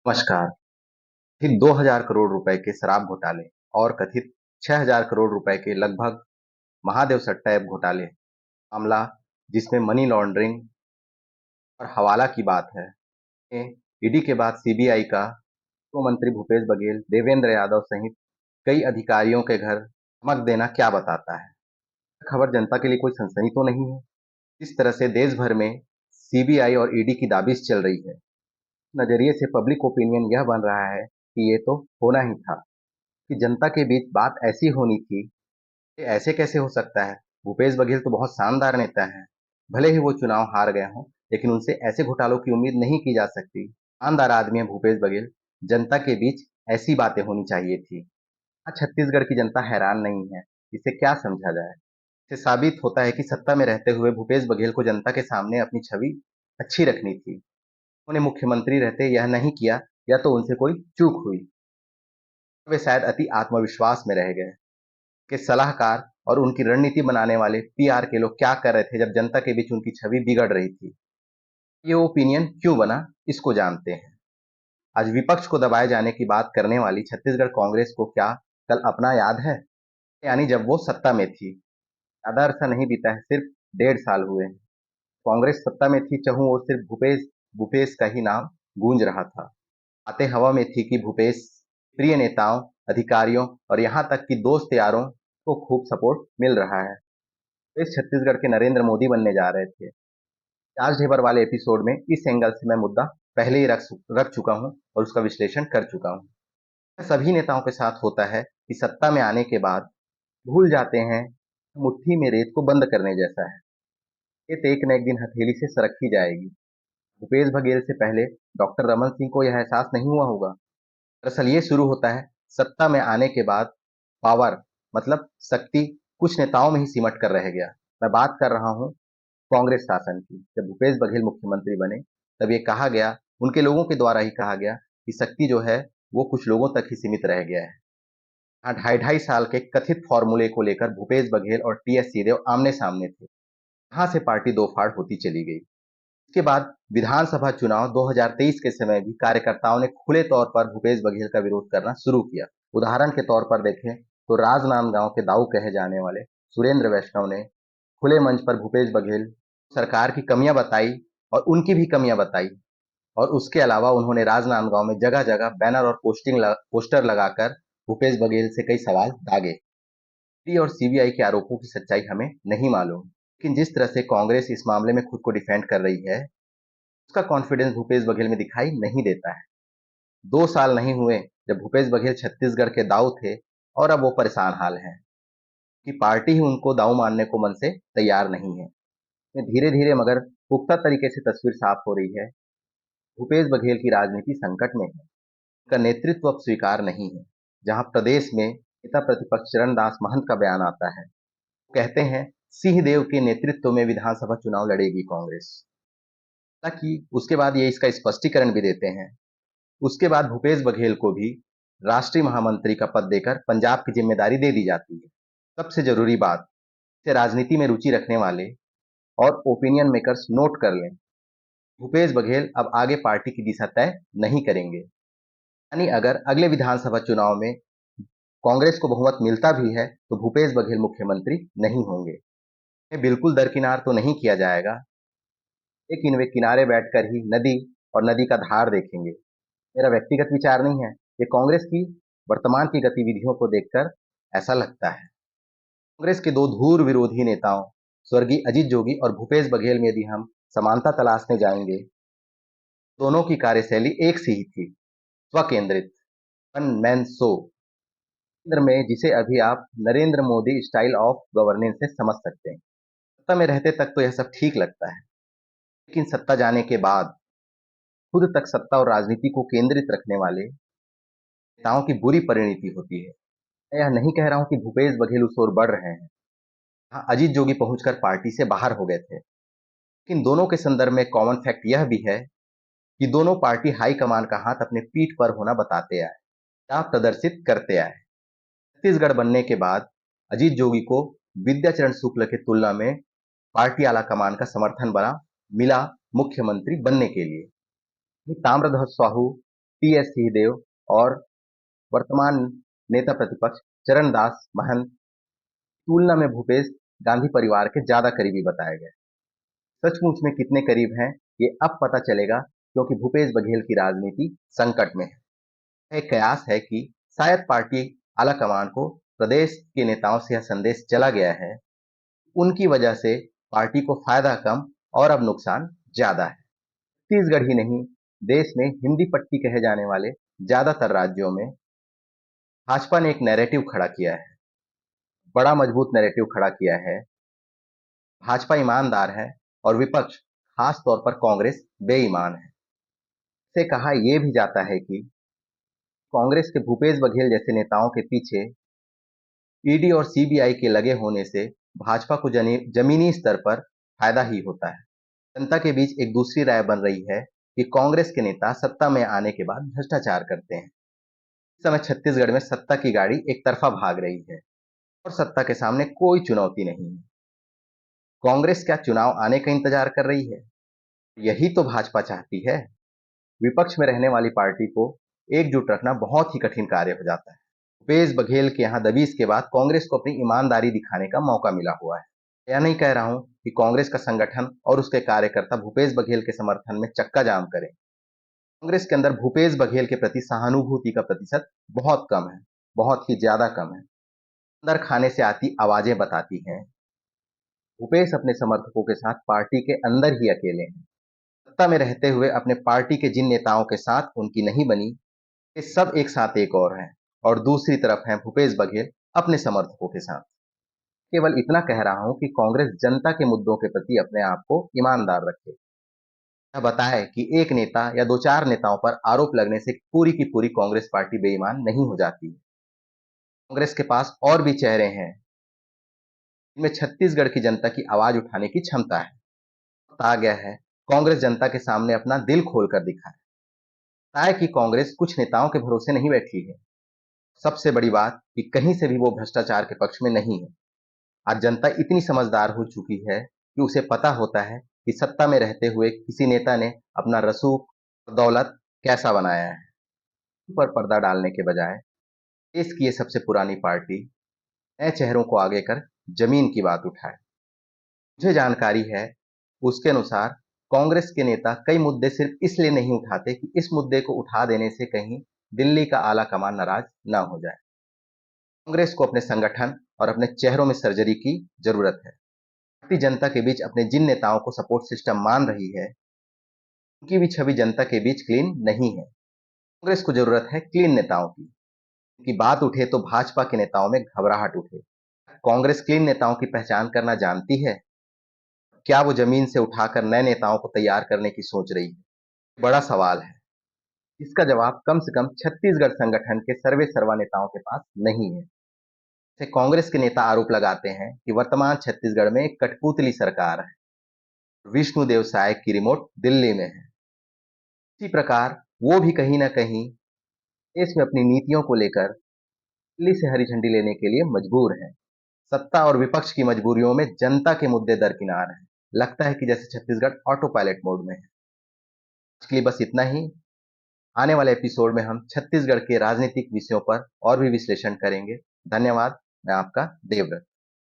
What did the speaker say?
नमस्कार। कथित 2000 करोड़ रुपए के शराब घोटाले और कथित 6000 करोड़ रुपए के लगभग महादेव सट्टा ऐप घोटाले मामला जिसमें मनी लॉन्ड्रिंग और हवाला की बात है। ईडी के बाद सीबीआई का पूर्व मंत्री भूपेश बघेल, देवेंद्र यादव सहित कई अधिकारियों के घर धमक देना क्या बताता है? खबर जनता के लिए कोई सनसनी तो नहीं है? इस तरह से देश भर में सीबीआई और ईडी की दाबिश चल रही है। नजरिए से पब्लिक ओपिनियन यह बन रहा है कि ये तो होना ही था, कि जनता के बीच बात ऐसी होनी थी। ये ऐसे कैसे हो सकता है? भूपेश बघेल तो बहुत शानदार नेता हैं। भले ही वो चुनाव हार गए हों, लेकिन उनसे ऐसे घोटालों की उम्मीद नहीं की जा सकती। शानदार आदमी है भूपेश बघेल। जनता के बीच ऐसी बातें होनी चाहिए थी। आज छत्तीसगढ़ की जनता हैरान नहीं है। इसे क्या समझा जाए? इससे साबित होता है कि सत्ता में रहते हुए भूपेश बघेल को जनता के सामने अपनी छवि अच्छी रखनी थी। उन्होंने मुख्यमंत्री रहते यह नहीं किया, या तो उनसे कोई चूक हुई, वे शायद अति आत्मविश्वास में रह गए। के सलाहकार और उनकी रणनीति बनाने वाले पीआर के लोग क्या कर रहे थे जब जनता के बीच उनकी छवि बिगड़ रही थी? ये ओपिनियन क्यों बना, इसको जानते हैं। आज विपक्ष को दबाए जाने की बात करने वाली छत्तीसगढ़ कांग्रेस को क्या कल अपना याद है? यानी जब वो सत्ता में थी। ज्यादा अरसा नहीं बीता है, सिर्फ 1.5 साल हुए हैं। कांग्रेस सत्ता में थी, चहुं ओर सिर्फ भूपेश भूपेश का ही नाम गूंज रहा था। बातें हवा में थी कि भूपेश प्रिय नेताओं, अधिकारियों और यहाँ तक कि दोस्त यारों को खूब सपोर्ट मिल रहा है। इस छत्तीसगढ़ के नरेंद्र मोदी बनने जा रहे थे। चार्ज ढेबर वाले एपिसोड में इस एंगल से मैं मुद्दा पहले ही रख चुका हूँ और उसका विश्लेषण कर चुका हूँ। सभी नेताओं के साथ होता है कि सत्ता में आने के बाद भूल जाते हैं, मुट्ठी में रेत को बंद करने जैसा है। ये तो एक न एक दिन हथेली से सरक ही जाएगी। भूपेश बघेल से पहले डॉक्टर रमन सिंह को यह एहसास नहीं हुआ होगा। दरअसल ये शुरू होता है सत्ता में आने के बाद। पावर मतलब शक्ति कुछ नेताओं में ही सिमट कर रह गया। मैं बात कर रहा हूँ कांग्रेस शासन की। जब भूपेश बघेल मुख्यमंत्री बने, तब ये कहा गया, उनके लोगों के द्वारा ही कहा गया, कि शक्ति जो है वो कुछ लोगों तक ही सीमित रह गया है। हाँ, 2.5 साल के कथित फॉर्मूले को लेकर भूपेश बघेल और टीएस सिंहदेव आमने सामने थे। यहाँ से पार्टी दो फाड़ होती चली गई। इसके बाद विधानसभा चुनाव 2023 के समय भी कार्यकर्ताओं ने खुले तौर पर भूपेश बघेल का विरोध करना शुरू किया। उदाहरण के तौर पर देखें तो राजनांदगांव के दाऊ कहे जाने वाले सुरेंद्र वैष्णव ने खुले मंच पर भूपेश बघेल सरकार की कमियां बताई और उनकी भी कमियां बताई। और उसके अलावा उन्होंने राजनांदगांव में जगह जगह बैनर और पोस्टर लगाकर भूपेश बघेल से कई सवाल दागे। ईडी और सीबीआई के आरोपों की सच्चाई हमें नहीं मालूम, लेकिन जिस तरह से कांग्रेस इस मामले में खुद को डिफेंड कर रही है, उसका कॉन्फिडेंस भूपेश बघेल में दिखाई नहीं देता है। 2 साल नहीं हुए जब भूपेश बघेल छत्तीसगढ़ के दाऊ थे, और अब वो परेशान हाल हैं कि पार्टी ही उनको दाऊ मानने को मन से तैयार नहीं है। धीरे धीरे मगर पुख्ता तरीके से तस्वीर साफ हो रही है। भूपेश बघेल की राजनीति संकट में है। उनका नेतृत्व अब स्वीकार नहीं है। जहां प्रदेश में नेता प्रतिपक्ष चरणदास महंत का बयान आता है, वो कहते हैं सिंहदेव के नेतृत्व में विधानसभा चुनाव लड़ेगी कांग्रेस। हालांकि उसके बाद ये इसका स्पष्टीकरण भी देते हैं। उसके बाद भूपेश बघेल को भी राष्ट्रीय महामंत्री का पद देकर पंजाब की जिम्मेदारी दे दी जाती है। सबसे जरूरी बात, इसे राजनीति में रुचि रखने वाले और ओपिनियन मेकर्स नोट कर लें, भूपेश बघेल अब आगे पार्टी की दिशा तय नहीं करेंगे। यानी अगर अगले विधानसभा चुनाव में कांग्रेस को बहुमत मिलता भी है, तो भूपेश बघेल मुख्यमंत्री नहीं होंगे। इन्हें बिल्कुल दरकिनार तो नहीं किया जाएगा, लेकिन वे किनारे बैठकर ही नदी और नदी का धार देखेंगे। मेरा व्यक्तिगत विचार नहीं है, ये कांग्रेस की वर्तमान की गतिविधियों को देखकर ऐसा लगता है। कांग्रेस के दो धूर विरोधी नेताओं स्वर्गीय अजीत जोगी और भूपेश बघेल में यदि हम समानता तलाशने जाएंगे, दोनों की कार्यशैली एक सी ही थी, स्वकेंद्रित, वन मैन शो, केंद्र में, जिसे अभी आप Narendra Modi style of governance से समझ सकते हैं। सत्ता में रहते तक तो यह सब ठीक लगता है, लेकिन सत्ता जाने के बाद खुद तक सत्ता और राजनीति को केंद्रित रखने वाले नेताओं की बुरी परिणति होती है। मैं यह नहीं कह रहा हूं कि भूपेश बघेल उस ओर बढ़ रहे हैं। हाँ, अजीत जोगी पहुंचकर पार्टी से बाहर हो गए थे, लेकिन दोनों के संदर्भ में कॉमन फैक्ट यह भी है कि दोनों पार्टी हाईकमान का हाथ अपने पीठ पर होना बताते आए या प्रदर्शित करते आए। छत्तीसगढ़ बनने के बाद अजीत जोगी को विद्याचरण शुक्ल की तुलना में पार्टी आला कमान का समर्थन बना मिला मुख्यमंत्री बनने के लिए। ताम्रध्वज साहू टी एस सिंहदेव और वर्तमान नेता प्रतिपक्ष चरणदास महंत तुलना में भूपेश गांधी परिवार के ज्यादा करीबी बताए गए। सचमुच में कितने करीब हैं ये अब पता चलेगा, क्योंकि भूपेश बघेल की राजनीति संकट में है। एक कयास है कि शायद पार्टी आलाकमान को प्रदेश के नेताओं से यह संदेश चला गया है, उनकी वजह से पार्टी को फायदा कम और अब नुकसान ज्यादा है। छत्तीसगढ़ ही नहीं, देश में हिंदी पट्टी कहे जाने वाले ज्यादातर राज्यों में भाजपा ने एक नैरेटिव खड़ा किया है, बड़ा मजबूत नैरेटिव खड़ा किया है। भाजपा ईमानदार है और विपक्ष, खास तौर पर कांग्रेस, बेईमान है। से कहा यह भी जाता है कि कांग्रेस के भूपेश बघेल जैसे नेताओं के पीछे ईडी और सीबीआई के लगे होने से भाजपा को जमीनी स्तर पर फायदा ही होता है। जनता के बीच एक दूसरी राय बन रही है कि कांग्रेस के नेता सत्ता में आने के बाद भ्रष्टाचार करते हैं। इस समय छत्तीसगढ़ में सत्ता की गाड़ी एक तरफा भाग रही है और सत्ता के सामने कोई चुनौती नहीं है। कांग्रेस क्या चुनाव आने का इंतजार कर रही है? यही तो भाजपा चाहती है। विपक्ष में रहने वाली पार्टी को एकजुट रखना बहुत ही कठिन कार्य हो जाता है। भूपेश बघेल के यहाँ दबीज के बाद कांग्रेस को अपनी ईमानदारी दिखाने का मौका मिला हुआ है। यह नहीं कह रहा हूं कि कांग्रेस का संगठन और उसके कार्यकर्ता भूपेश बघेल के समर्थन में चक्का जाम करें। कांग्रेस के अंदर भूपेश बघेल के प्रति सहानुभूति का प्रतिशत बहुत कम है, बहुत ही ज्यादा कम है। अंदर खाने से आती आवाजें बताती हैं भूपेश अपने समर्थकों के साथ पार्टी के अंदर ही अकेले हैं। सत्ता में रहते हुए अपने पार्टी के जिन नेताओं के साथ उनकी नहीं बनी, ये सब एक साथ एक और हैं, और दूसरी तरफ हैं भूपेश बघेल अपने समर्थकों के साथ। केवल इतना कह रहा हूं कि कांग्रेस जनता के मुद्दों के प्रति अपने आप को ईमानदार रखे। यह बताए कि एक नेता या दो चार नेताओं पर आरोप लगने से पूरी की पूरी कांग्रेस पार्टी बेईमान नहीं हो जाती। कांग्रेस के पास और भी चेहरे हैं जिनमें छत्तीसगढ़ की जनता की आवाज उठाने की क्षमता है। वक्त आ गया है कांग्रेस जनता के सामने अपना दिल खोलकर दिखाए, बताए कि कांग्रेस कुछ नेताओं के भरोसे नहीं बैठी है। सबसे बड़ी बात कि कहीं से भी वो भ्रष्टाचार के पक्ष में नहीं है। आज जनता इतनी समझदार हो चुकी है कि उसे पता होता है कि सत्ता में रहते हुए किसी नेता ने अपना रसूख और दौलत कैसा बनाया है। पर पर्दा डालने के बजाय देश की ये सबसे पुरानी पार्टी नए चेहरों को आगे कर जमीन की बात उठाए। मुझे जानकारी है, उसके अनुसार कांग्रेस के नेता कई मुद्दे सिर्फ इसलिए नहीं उठाते कि इस मुद्दे को उठा देने से कहीं दिल्ली का आला कमान नाराज ना हो जाए। कांग्रेस को अपने संगठन और अपने चेहरों में सर्जरी की जरूरत है। पार्टी जनता के बीच अपने जिन नेताओं को सपोर्ट सिस्टम मान रही है, उनकी भी छवि जनता के बीच क्लीन नहीं है। कांग्रेस को जरूरत है क्लीन नेताओं की। उनकी बात उठे तो भाजपा के नेताओं में घबराहट उठे। कांग्रेस क्लीन नेताओं की पहचान करना जानती है? क्या वो जमीन से उठाकर नए नेताओं को तैयार करने की सोच रही है? बड़ा सवाल है। इसका जवाब कम से कम छत्तीसगढ़ संगठन के सर्वे सर्वा नेताओं के पास नहीं है। से कांग्रेस के नेता आरोप लगाते हैं कि वर्तमान छत्तीसगढ़ में एक कठपुतली सरकार है, विष्णुदेव साय की रिमोट दिल्ली में है। इसी प्रकार वो भी कहीं ना कहीं देश में अपनी नीतियों को लेकर दिल्ली से हरी झंडी लेने के लिए मजबूर है। सत्ता और विपक्ष की मजबूरियों में जनता के मुद्दे दरकिनार हैं। लगता है कि जैसे छत्तीसगढ़ ऑटो पायलट मोड में है। आज के लिए बस इतना ही। आने वाले एपिसोड में हम छत्तीसगढ़ के राजनीतिक विषयों पर और भी विश्लेषण करेंगे। धन्यवाद। मैं आपका देवव्रत।